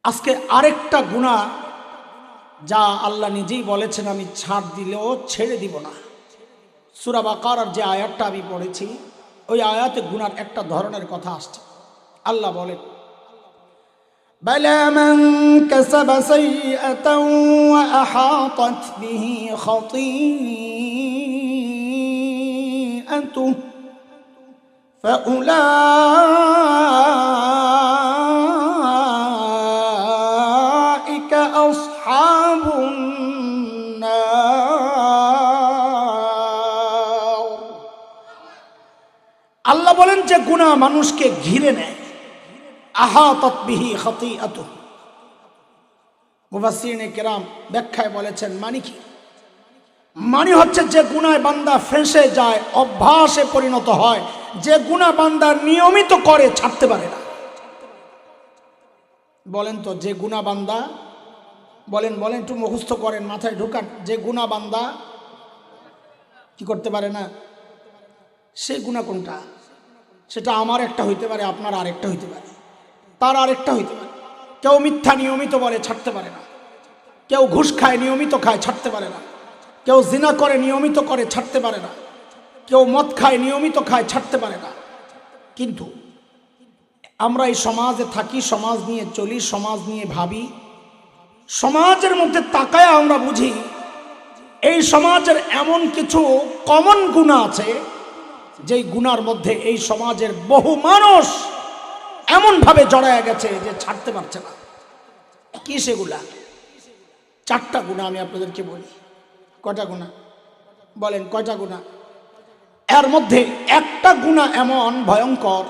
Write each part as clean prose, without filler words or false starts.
আজকে আরেকটা গুনাহ যা আল্লাহ নিজেই বলেছেন আমি ছাড় দিলেও ছেড়ে দিব না। সূরা বাকারার যে আয়াতটা আমি পড়েছি ওই আয়াতে গুনার একটা ধরনের কথা আসছে। আল্লাহ বলেন, বালা মান কাসাবা সাইয়্যাতান ওয়া আহাতাত বিহি খাতিআতুহু ফাউলাইকা আসহাবুন নার। আল্লাহ বলেন যে গুনাহ মানুষকে ঘিরে নেয়, আহাতাত বিহি খাতিআতুহু। মুফাসসিরিনে কেরাম ব্যাখ্যায় বলেছেন মানে কি? মানে হচ্ছে যে গুনায় বান্দা ফেঁসে যায়, অভ্যাসে পরিণত হয়, যে গুনাহ বান্দা নিয়মিত করে ছাড়তে পারে না। বলেন তো, যে গুনাহ বান্দা, বলেন বলেন একটু মুখস্থ করেন, মাথায় ঢোকান, যে গুনাহ বান্দা কি করতে পারে না, সেই গুনাহ কোনটা? সেটা আমার একটা হইতে পারে, আপনার আরেকটা হইতে পারে, তার আরেকটা হইতে পারে। কেউ মিথ্যা নিয়মিত বলে ছাড়তে পারে না, কেউ ঘুষ খায় নিয়মিত খায় ছাড়তে পারে না, কেউ জিনা করে নিয়মিত করে ছাড়তে পারে না, কেউ মদ খায় নিয়মিত খায় ছাড়তে পারে না। কিন্তু আমরা এই সমাজে থাকি, সমাজ নিয়ে চলি, সমাজ নিয়ে ভাবি, সমাজের মধ্যে তাকায় আমরা বুঝি এই সমাজের এমন কিছু কমন গুনাহ আছে যেই গুনার মধ্যে এই সমাজের বহু মানুষ এমনভাবে জড়ায় গেছে যে ছাড়তে পারছে না। কি সেগুলা? চারটা গুনাহ আমি আপনাদেরকে বলি। কয়টা গুনাহ বলেন? কয়টা গুনাহ? এর মধ্যে একটা গুনাহ এমন ভয়ঙ্কর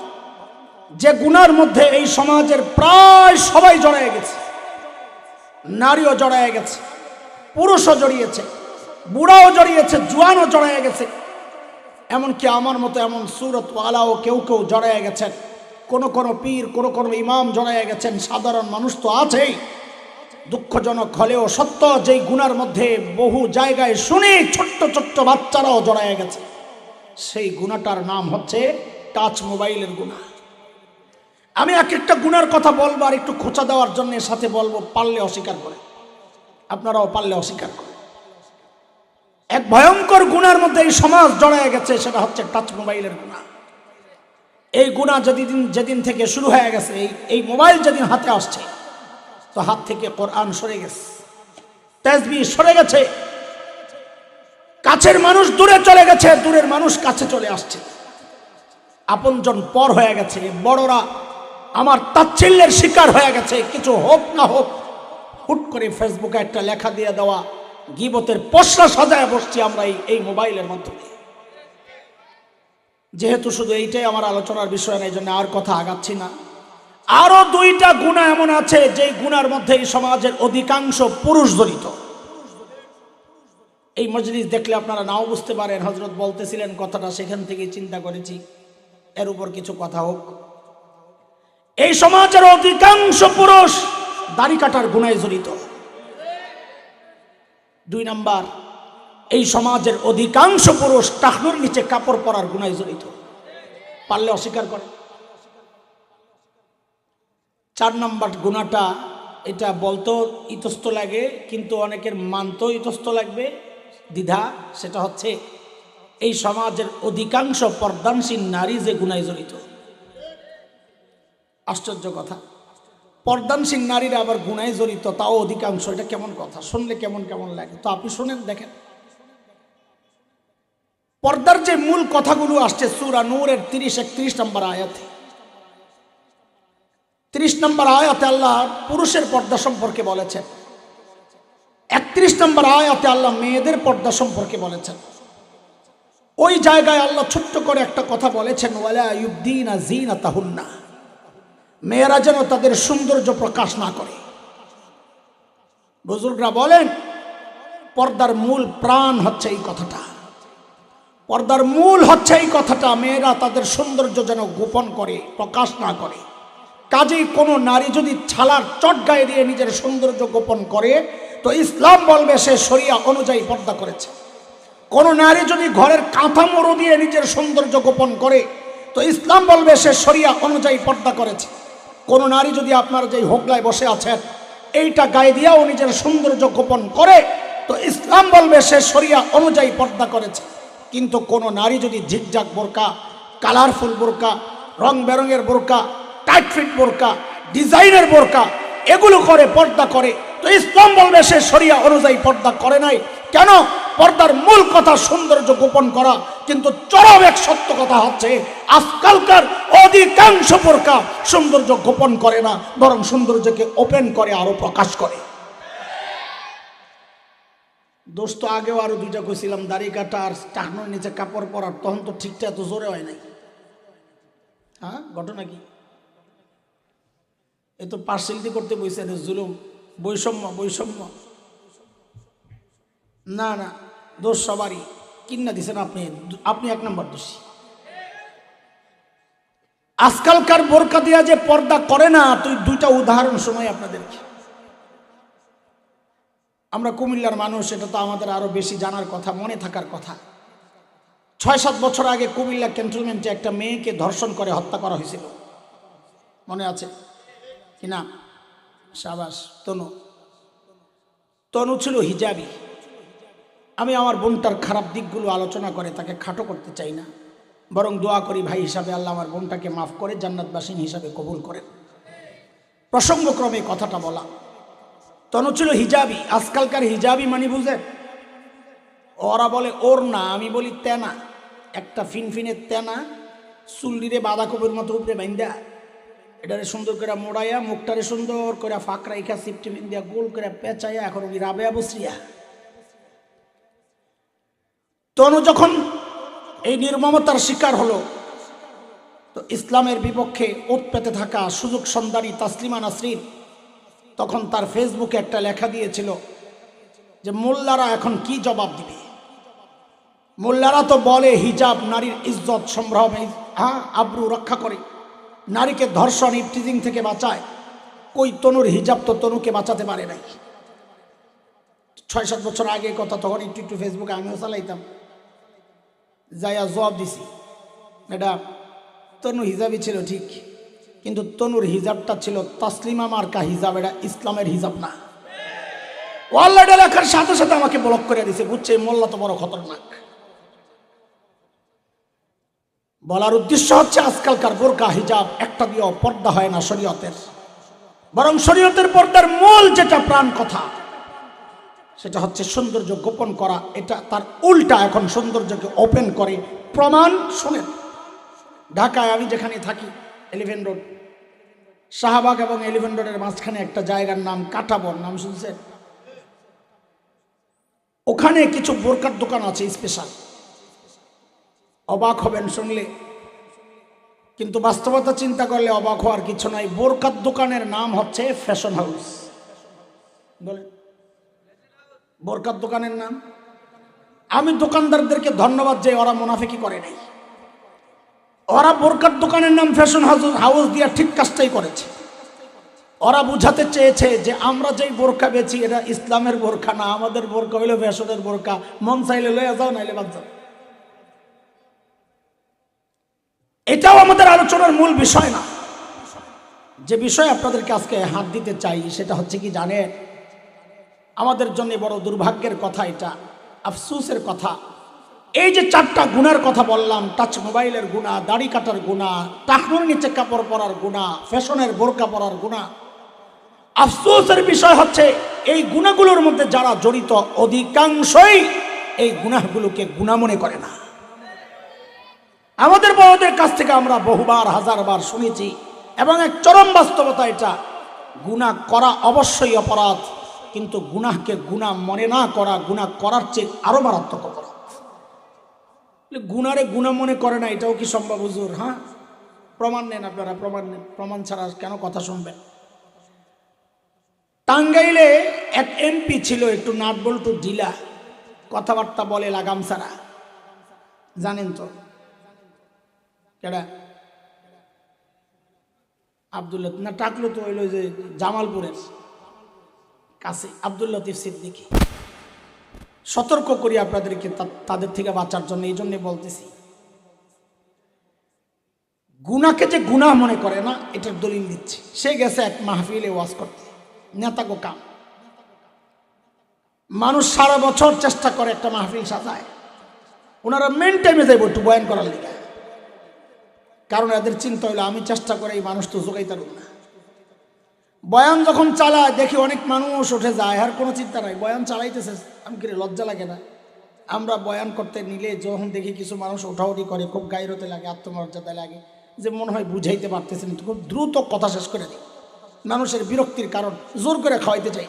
যে গুনার মধ্যে এই সমাজের প্রায় সবাই জড়ায় গেছে। নারীও জড়ায় গেছে, পুরুষও জড়িয়েছে, বুড়াও জড়িয়েছে, জোয়ানও জড়ায় গেছে, এমনকি আমার মতো এমন সুরতওয়ালাও কেউ কেউ জড়ায় গেছেন, কোন কোন পীর, কোন কোন ইমাম জড়ায় গেছেন, সাধারণ মানুষ তো আছেই। দুঃখজনক হলেও সত্য, যেই গুনার মধ্যে বহু জায়গায় শুনি ছোট্ট ছোট্ট বাচ্চারাও জড়ায় গেছে। সেই গুনাহটার নাম হচ্ছে টাচ মোবাইলের গুনাহ। আমি এক একটা গুনার কথা বলবো আর একটু খোঁচা দেওয়ার জন্য সাথে বলবো, পারলে অস্বীকার করে, আপনারাও পারলে অস্বীকার করে। এক ভয়ঙ্কর গুনার মধ্যে এই সমাজ জড়ায় গেছে, সেটা হচ্ছে টাচ মোবাইলের গুনাহ। এই গুনাহ যেদিন থেকে শুরু হয়ে গেছে, এই মোবাইল যেদিন হাতে আসছে, তো হাত থেকে কোরআন সরে গেছে, তাসবিহ সরে গেছে, কাছের মানুষ দূরে চলে গেছে, দূরের মানুষ কাছে চলে আসছে, আপনজন পর হয়ে গেছে, বড়রা আমার তাচ্ছিল্যের শিকার হয়ে গেছে। কিছু হোক না হোক, হুট করে ফেসবুকে একটা লেখা দিয়ে দেওয়া, গীবতের পশরা সাজায় বসছি আমরা এই মোবাইলের মাধ্যমে। যেহেতু শুধু এইটাই আমার আলোচনার বিষয় না, এই জন্য আর কথা আগাচ্ছি না। আরো দুইটা গুনাহ এমন আছে যেই গুনার মধ্যে এই সমাজের অধিকাংশ পুরুষ জড়িত। এই মজলিস দেখলে আপনারা নাও বুঝতে পারেন, হযরত বলতেছিলেন কথাটা, সেখান থেকে চিন্তা করেছি এর উপর কিছু কথা হোক। এই সমাজের অধিকাংশ পুরুষ দাড়ি কাটার গুনাহে জড়িত। দুই নাম্বার, এই সমাজের অধিকাংশ পুরুষ টাকনুর নিচে কাপড় পরার গুনাহে জড়িত। পারলে অস্বীকার করে। চার নাম্বার গুনাহটা, এটা বলতেও ইতস্ত লাগে, কিন্তু অনেকের মানতেও ইতস্ত লাগবে, দ্বিধা, সেটা হচ্ছে এই সমাজের অধিকাংশ পর্দানশীল নারী যে গুনাহে জড়িত। আশ্চর্য কথা, পর্দানশীল নারীরা আবার গুনাহে জড়িত, তাও অধিকাংশ। এটা কেমন কথা? শুনলে কেমন কেমন লাগে। তো আপনি শুনেন, দেখেন পর্দার যে মূল কথাগুলো আসছে সূরা নূরের 30-31 নম্বর আয়াতে। 30 নম্বর আয়াতে আল্লাহ পুরুষের পর্দা সম্পর্কে বলেছেন, 31 নম্বর আয়াতে আল্লাহ মেয়েদের পর্দা সম্পর্কে বলেছেন। ওই জায়গায় আল্লাহ ছোট্ট করে একটা কথা বলেছেন, ওয়ালা ইউবদিনা যিনাতাহুন্না, মেয়েরা যেন তাদের সৌন্দর্য প্রকাশ না করে। বুজুর্গরা বলেন পর্দার মূল প্রাণ হচ্ছে এই কথাটা, পর্দার মূল হচ্ছে এই কথাটা, মেয়েরা তাদের সৌন্দর্য যেন গোপন করে, প্রকাশ না করে। কাজেই কোনো নারী যদি ছালার চট গায়ে দিয়ে নিজের সৌন্দর্য গোপন করে, তো ইসলাম বলবে সে শরিয়া অনুযায়ী পর্দা করেছে। কোনো নারী যদি ঘরের কাঁথা মোড়ো দিয়ে নিজের সৌন্দর্য গোপন করে, তো ইসলাম বলবে সে শরিয়া অনুযায়ী পর্দা করেছে। কোন নারী যদি আপনার যে হোগলায় বসে আছেন এইটা গায়ে দিয়াও নিজের সৌন্দর্য গোপন করে, তো ইসলাম বলবে সে শরিয়া অনুযায়ী পর্দা করেছে। কিন্তু কোন নারী যদি ঝিকঝাক বোরকা, কালারফুল বোরকা, রং বেরঙের বোরকা, টাইট ফিট বোরকা, ডিজাইনের বোরকা এগুলো করে, পর্দা করে, তো ইসলাম বলবে সে শরিয়া অনুযায়ী পর্দা করে নাই। কেন? পর্দার মূল কথা সৌন্দর্য গোপন করা। কিন্তু চরম এক সত্য কথা হচ্ছে আজকালকার অধিকাংশ বোরকা সৌন্দর্য গোপন করে না, বরং সৌন্দর্যকে ওপেন করে, আরো প্রকাশ করে। দোস্ত আগেও আরো দুইটা কইছিলাম, দাড়ি কাটা আর টাকনোর নিচে কাপড় পরার, তখন তো ঠিকঠাক এত জোরে হয় নাই। হ্যাঁ, ঘটনা কি? এ তো পার্সিয়ালিটি করতে বইছে, জুলুম, বৈষম্য, বৈষম্য। না না, দোষ সবারই। কিন্না দিছেন আপনি, আপনি এক নম্বর দোষী। আজকালকার বোরকা দিয়া যে পর্দা করে না, তুই দুইটা উদাহরণ শোনাই আপনাদেরকে। আমরা কুমিল্লার মানুষ, এটা তো আমাদের আরো বেশি জানার কথা, মনে থাকার কথা। ৬-৭ বছর আগে কুমিল্লা ক্যান্টনমেন্টে একটা মেয়েকে ধর্ষণ করে হত্যা করা হয়েছিল, মনে আছে কিনা? শাবাশ। তনু, তনু ছিল হিজাবি। আমি আমার বোনটার খারাপ দিকগুলো আলোচনা করে তাকে খাটো করতে চাই না, বরং দোয়া করি ভাই হিসাবে আল্লাহ আমার বোনটাকে মাফ করে জান্নাতবাসিনী হিসাবে কবুল করেন। প্রসঙ্গক্রমে কথাটা বলা। তনু ছিল হিজাবি। আজকালকার হিজাবি মানে বুঝেন? ওরা বলে ওর না, আমি বলি তেনা। একটা ফিনফিনের তেনা, চুল্লিরে বাঁধাকপির মতো উপরে বাইন্দা, এটারে সুন্দর করে মোড়াইয়া, মুখটারে সুন্দর করে ফাঁকরা ইখা সিপটি বিন্দিয়া গোল করে পেঁচাইয়া, এখন ওই রাবেয়া বসরিয়া। তনু যখন এই নির্মমতার শিকার হলো, তো ইসলামের বিপক্ষে ওত পেতে থাকা সুযোগ সন্ধানী তাসলিমা নাসরিন তখন তার ফেসবুকে একটা লেখা দিয়েছিল যে মোল্লারা এখন কি জবাব দিবে। মোল্লারা তো বলে হিজাব নারীর ইজ্জত সম্ভ্রম, আব্রু রক্ষা করে, নারীকে ধর্ষণ ইফটিজিং থেকে বাঁচায়। কই তনুর হিজাব তো তনুকে বাঁচাতে পারে নাই। ৬-৭ বছর আগে কথা, তখন একটু একটু ফেসবুকে আমিও চালাইতাম, যাইয়া জবাব দিছি। এটা তনু হিজাবই ছিল ঠিক, কিন্তু তনুর হিজাবটা ছিল তাসলিমা মার্কা হিজাব, এটা ইসলামের হিজাব না। ওয়াল্লাহ লেখার সাথে সাথে আমাকে ব্লক করে দিছে, বুঝছে মোল্লা তো বড় খতরনাক। বলার উদ্দেশ্য হচ্ছে আজকালকার বোরকা হিজাব একটা দিয়েও পর্দা হয় না শরীয়তের, বরং শরীয়তের পর্দার মূল যেটা প্রাণ কথা সেটা হচ্ছে সৌন্দর্য গোপন করা। এটা তার উল্টা এখন সৌন্দর্যকে ওপেন করে। প্রমাণ শোনেন, ঢাকায় আমি যেখানে থাকি, 11 রোড, শাহবাগ এবং 11 রোডের মাঝখানে একটা জায়গার নাম কাটাবন, নাম শুনছেন? ওখানে কিছু বোরকার দোকান আছে স্পেশাল। অবাক হবেন শুনলে, কিন্তু বাস্তবতা চিন্তা করলে অবাক হওয়ার কিছু নাই। বোরকার দোকানের নাম হচ্ছে ফ্যাশন হাউস। বলেন, বোরকার দোকানের নাম। আমি দোকানদারদেরকে ধন্যবাদ যে ওরা মুনাফিকি করে নাই। ওরা বোরকার দোকানের নাম ফ্যাশন হাউস দিয়া ঠিক কাজটাই করেছে। ওরা বুঝাতে চেয়েছে যে আমরা যেই বোরকা বেচি এটা ইসলামের বোরকা না, আমাদের বোরকা হইলো ফ্যাশনের বোরকা, মন চাইলে লইয়া যাও, নাইলে বাদ যাও। এটাও আমাদের আলোচনার মূল বিষয় না। যে বিষয় আপনাদেরকে আজকে হাত দিতে চাই সেটা হচ্ছে কি জানেন? আমাদের জন্য বড় দুর্ভাগ্যের কথা, এটা আফসোসের কথা। এই যে 4টা গুনার কথা বললাম, টাচ মোবাইলের গুনাহ, দাড়ি কাটার গুনাহ, টাকনুর নিচে কাপড় পরার গুনাহ, ফ্যাশনের বোরকা পরার গুনাহ, আফসোসের বিষয় হচ্ছে এই গুনাহগুলোর মধ্যে যারা জড়িত অধিকাংশই এই গুনাহগুলোকে গুনাহ মনে করে না। আমাদের বড়দের কাছ থেকে আমরা বহুবার, হাজারবার শুনেছি, এবং এক চরম বাস্তবতা এটা। গুনাহ করা অবশ্যই অপরাধ, কিন্তু গুনাহকে গুনাহ মনে না করা গুনাহ করার চেয়ে আরো মারাত্মক অপরাধ। গুনারে গুনাহ মনে করে না, এটাও কি সম্ভব হুজুর? হ্যাঁ, প্রমাণ নেন আপনারা, প্রমাণ নেন। প্রমাণ ছাড়া কেন কথা শুনবেন? টাঙ্গাইলে এক এমপি ছিল, একটু নাট বল্টু ঢিলা, কথাবার্তা বলে লাগাম ছাড়া। জানেন তো কেডা? আব্দুল লতিফ না, টাকলো তো হইল যে জামালপুরের কাছে আব্দুল লতিফ সিদ্দিকী। সতর্ক করি আপনাদেরকে তাদের থেকে বাঁচার জন্য, এই জন্য বলতেছি। গুনাহকে যে গুনাহ মনে করে না, এটার দলিল দিচ্ছে। সে গেছে এক মাহফিলে ওয়াজ করতে, নেতা গো কাম। মানুষ সারা বছর চেষ্টা করে একটা মাহফিল সাজায়, ওনারা মেন টাইমে যাইব একটু বয়ান করার লিগে, কারণ এদের চিন্তা হইলো আমি চেষ্টা করে এই মানুষ তো জোগাইতে পারব না। বয়ান যখন চালায় দেখি অনেক মানুষ উঠে যায়, আর কোনো চিন্তা নাই, বয়ান চালাইতেছে, আমি কি লজ্জা লাগে না? আমরা বয়ান করতে নিলে যখন দেখি কিছু মানুষ ওঠাউঠি করে, খুব গাইরতে লাগে, আত্মমর্যাদা লাগে, যে মনে হয় বুঝাইতে পারতেছেন, খুব দ্রুত কথা শেষ করে দিই। মানুষের বিরক্তির কারণ, জোর করে খাওয়াইতে চাই।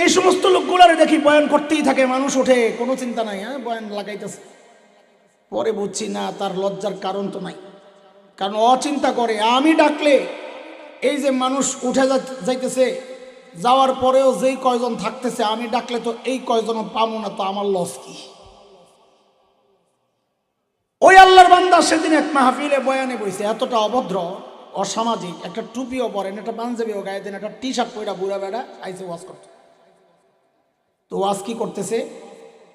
এই সমস্ত লোকগুলারে দেখি বয়ান করতেই থাকে, মানুষ ওঠে, কোনো চিন্তা নাই, হ্যাঁ বয়ান লাগাইতেছে। পরে বুঝছি না, তার লজ্জার কারণ তো নাই, কারণ অচিন্তা করে আমি ডাকলে এই যে মানুষ উঠে যাইতেছে, যাওয়ার পরেও যেই কয়জন থাকতেছে, আমি ডাকলে তো এই কয়জনও পাবো না, তো আমার লস কি? ওই আল্লাহর বান্দা সেদিন এক মাহফিলে বয়ানে বইছে, এতটা অভদ্র অসামাজিক, একটা টুপিও পরেন, একটা পাঞ্জাবিও গায়ে দেন, একটা টি শার্ট পরে বুড়া বেড়া আইসে ওয়াজ করতে। তো ওয়াজ কি করতেছে,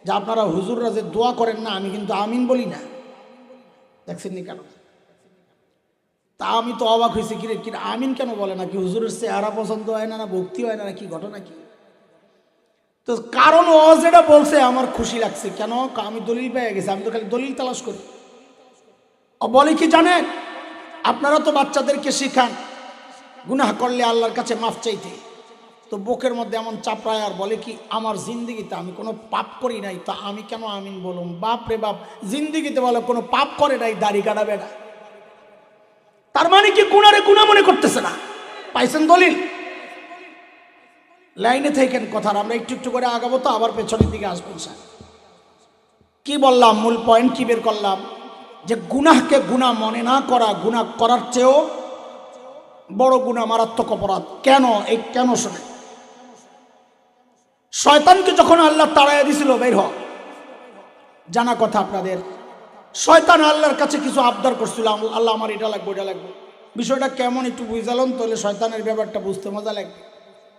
যে আপনারা হুজুররা যে দোয়া করেন না, আমি কিন্তু আমিন বলি না। দেখছেন নি কেন? তা আমি তো অবাক হয়েছি, কিরে কিরে আমিন কেন বলে না? কি হুজুরের চেহারা পছন্দ হয় না, না ভক্তি হয় না, কি ঘটনা কি? তো কারণ ও যেটা বলছে আমার খুশি লাগছে। কেন? আমি দলিল পেয়ে গেছি, আমি তো খালি দলিল তালাশ করি। ও বলে কি জানেন, আপনারা তো বাচ্চাদেরকে শিখান গুনাহ করলে আল্লাহর কাছে মাফ চাইতে, তো বুকের মধ্যে এমন চাপড়ায় আর বলে কি, আমার জিন্দিগিতে আমি কোনো পাপ করি নাই, তা আমি কেন আমিন বলুন? বাপ রে বাপ, জিন্দিগিতে বলে কোনো পাপ করে নাই, দাড়ি কাটাবে না। তার মানে কি গুনারে গুনাহ মনে করতেছে না? পাইছেন দলিল? লাইনে থাকেন কথার, আমরা একটু একটু করে আগাবো, তো আবার পেছনের দিকে আসবেন। কি বললাম, মূল পয়েন্ট কি বের করলাম, যে গুনাহকে গুনাহ মনে না করা, গুনাহ করার চেয়েও বড় গুনাহ, মারাত্মক অপরাধ। কেন? এই কেন শোনে, শয়তানকে যখন আল্লাহ তাড়াইয়া দিছিল বের হ, জানা কথা আপনাদের, শয়তান আল্লাহর কাছে কিছু আবদার করছিল, আল্লাহ আমার এটা লাগবে ওটা লাগবে। বিষয়টা কেমন একটু বুঝালাম, তাহলে শয়তানের ব্যাপারটা বুঝতে মজা লাগবে।